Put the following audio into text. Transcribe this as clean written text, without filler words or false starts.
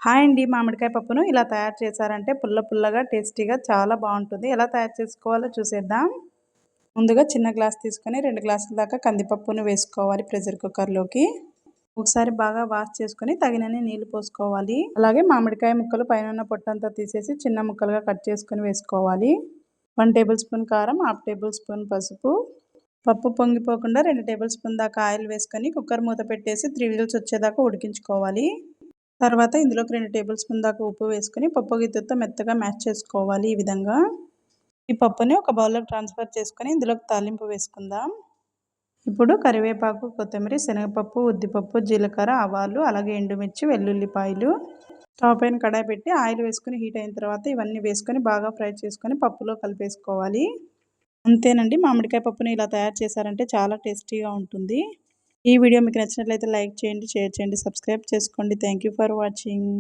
Hi అండి. మామిడికాయ పప్పును ఇలా తయారు చేశారంటే పుల్ల పుల్లగా, టేస్టీగా చాలా బావుంటుంది. ఎలా తయారు చేసుకోవాలో చూసేద్దాం. ముందుగా చిన్న గ్లాస్ తీసుకొని 2 గ్లాసుల దాకా కందిపప్పును వేసుకోవాలి ప్రెషర్ కుక్కర్‌లోకి. ఒకసారి బాగా వాష్ చేసుకొని తగినన్ని నీళ్లు పోసుకోవాలి. అలాగే మామిడికాయ ముక్కలు పైనున్న పొట్టంతా తీసేసి చిన్న ముక్కలుగా కట్ చేసుకొని వేసుకోవాలి. 1 టేబుల్ స్పూన్ కారం, హాఫ్ టేబుల్ స్పూన్ పసుపు. పప్పు పొంగిపోకుండా 2 టేబుల్ స్పూన్ దాకా ఆయిల్ వేసుకొని కుక్కర్ మూత పెట్టేసి 3 విజిల్స్ వచ్చేదాకా ఉడికించుకోవాలి. తర్వాత ఇందులోకి 2 టేబుల్ స్పూన్ దాకా ఉప్పు వేసుకొని పప్పు గిద్దెతో మెత్తగా మ్యాష్ చేసుకోవాలి. ఈ విధంగా ఈ పప్పుని ఒక బౌల్లోకి ట్రాన్స్ఫర్ చేసుకొని ఇందులోకి తాలింపు వేసుకుందాం. ఇప్పుడు కరివేపాకు, కొత్తిమీర, శనగపప్పు, ఉద్దిపప్పు, జీలకర్ర, ఆవాలు, అలాగే ఎండుమిర్చి, వెల్లుల్లిపాయలు. స్టవ్ పైన కడాయి పెట్టి ఆయిల్ వేసుకొని హీట్ అయిన తర్వాత ఇవన్నీ వేసుకొని బాగా ఫ్రై చేసుకొని పప్పులో కలిపేసుకోవాలి. అంతేనండి, మామిడికాయ పప్పుని ఇలా తయారు చేశారంటే చాలా టేస్టీగా ఉంటుంది. ఈ వీడియో మీకు నచ్చినట్లయితే లైక్ చేయండి, షేర్ చేయండి, సబ్స్క్రైబ్ చేసుకోండి. Thank you for watching.